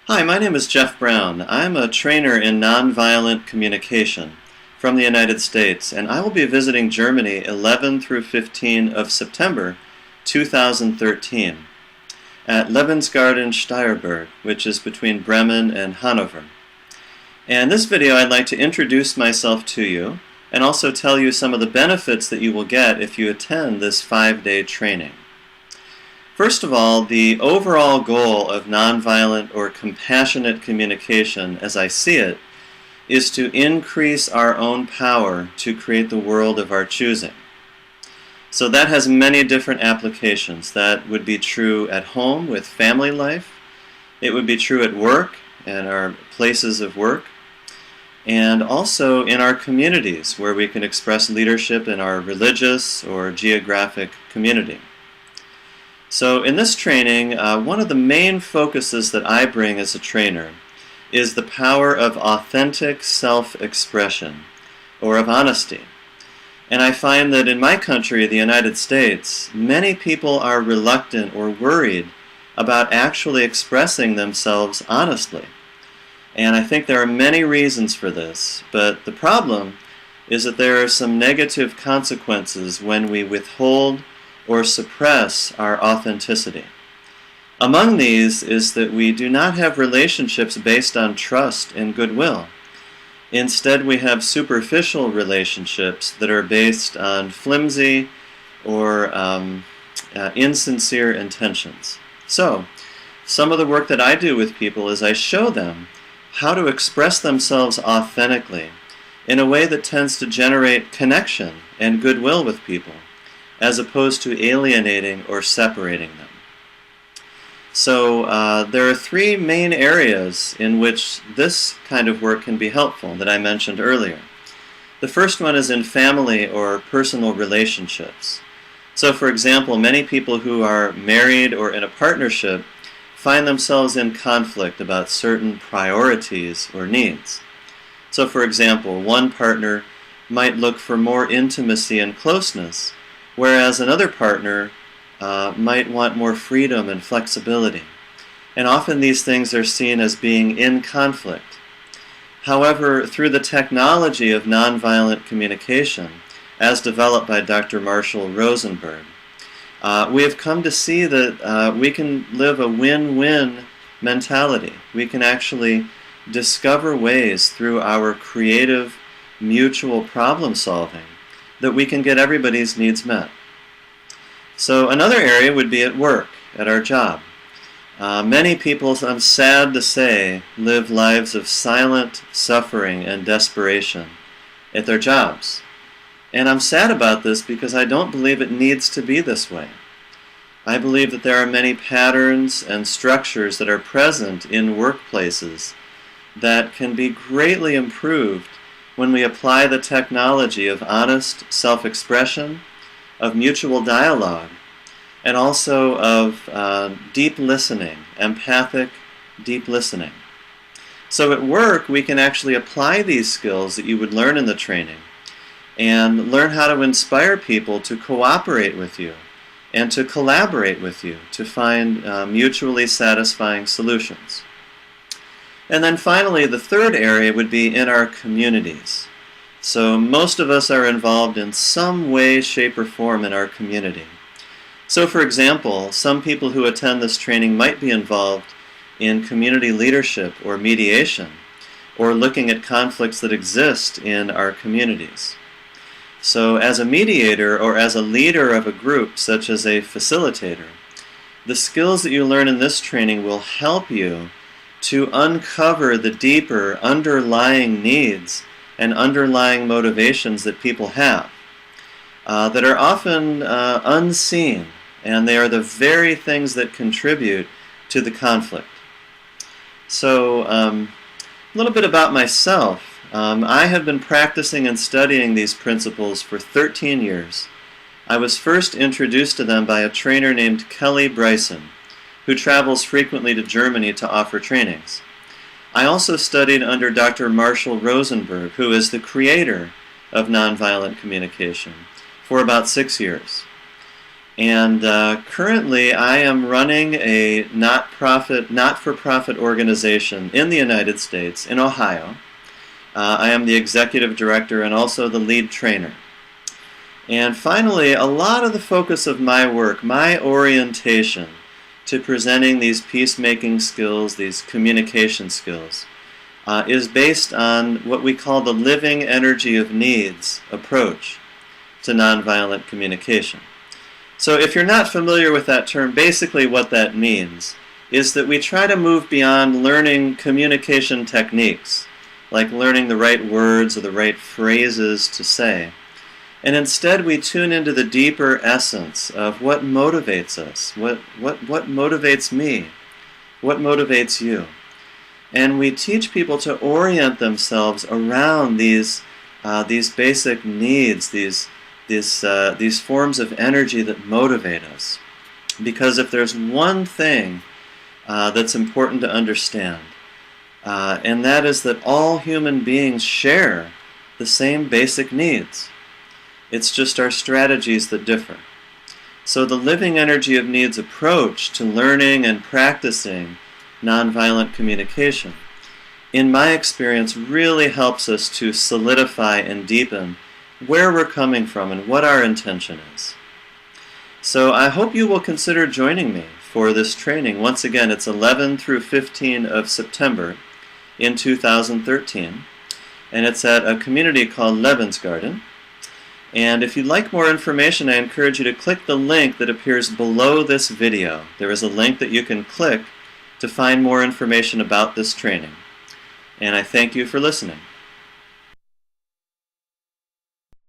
Hi, my name is Jeff Brown. I'm a trainer in nonviolent communication from the United States, and I will be visiting Germany 11 through 15 of September 2013 at Lebensgarten, Steyerberg, which is between Bremen and Hanover. And in this video I'd like to introduce myself to you and also tell you some of the benefits that you will get if you attend this 5-day training. First of all, the overall goal of nonviolent or compassionate communication, as I see it, is to increase our own power to create the world of our choosing. So that has many different applications. That would be true at home with family life. It would be true at work and our places of work. And also in our communities where we can express leadership in our religious or geographic community. So in this training, one of the main focuses that I bring as a trainer is the power of authentic self-expression, or of honesty. And I find that in my country, the United States, many people are reluctant or worried about actually expressing themselves honestly. And I think there are many reasons for this, but the problem is that there are some negative consequences when we withhold or suppress our authenticity. Among these is that we do not have relationships based on trust and goodwill. Instead, we have superficial relationships that are based on flimsy or insincere intentions. So, some of the work that I do with people is I show them how to express themselves authentically in a way that tends to generate connection and goodwill with people, as opposed to alienating or separating them. So there are three main areas in which this kind of work can be helpful that I mentioned earlier. The first one is in family or personal relationships. So for example, many people who are married or in a partnership find themselves in conflict about certain priorities or needs. So for example, one partner might look for more intimacy and closeness, whereas another partner might want more freedom and flexibility. And often these things are seen as being in conflict. However, through the technology of nonviolent communication, as developed by Dr. Marshall Rosenberg, we have come to see that we can live a win-win mentality. We can actually discover ways through our creative, mutual problem solving that we can get everybody's needs met. So another area would be at work, at our job. Many people, I'm sad to say, live lives of silent suffering and desperation at their jobs. And I'm sad about this because I don't believe it needs to be this way. I believe that there are many patterns and structures that are present in workplaces that can be greatly improved when we apply the technology of honest self-expression, of mutual dialogue, and also of deep listening, empathic deep listening. So at work, we can actually apply these skills that you would learn in the training and learn how to inspire people to cooperate with you and to collaborate with you to find mutually satisfying solutions. And then finally, the third area would be in our communities. So most of us are involved in some way, shape, or form in our community. So for example, some people who attend this training might be involved in community leadership or mediation, or looking at conflicts that exist in our communities. So as a mediator or as a leader of a group, such as a facilitator, the skills that you learn in this training will help you to uncover the deeper underlying needs and underlying motivations that people have that are often unseen, and they are the very things that contribute to the conflict. So a little bit about myself. I have been practicing and studying these principles for 13 years. I was first introduced to them by a trainer named Kelly Bryson, who travels frequently to Germany to offer trainings. I also studied under Dr. Marshall Rosenberg, who is the creator of nonviolent communication, for about 6 years. And currently I am running a not-for-profit organization in the United States, in Ohio. I am the executive director and also the lead trainer. And finally, a lot of the focus of my work, my orientation to presenting these peacemaking skills, these communication skills, is based on what we call the living energy of needs approach to nonviolent communication. So if you're not familiar with that term, basically what that means is that we try to move beyond learning communication techniques, like learning the right words or the right phrases to say. And instead we tune into the deeper essence of what motivates us, what motivates me, what motivates you. And we teach people to orient themselves around these basic needs, these forms of energy that motivate us. Because if there's one thing that's important to understand, and that is that all human beings share the same basic needs. It's just our strategies that differ. So the living energy of needs approach to learning and practicing nonviolent communication, in my experience, really helps us to solidify and deepen where we're coming from and what our intention is. So I hope you will consider joining me for this training. Once again, it's 11 through 15 of September in 2013, and it's at a community called Lebensgarten. And if you'd like more information, I encourage you to click the link that appears below this video. There is a link that you can click to find more information about this training. And I thank you for listening.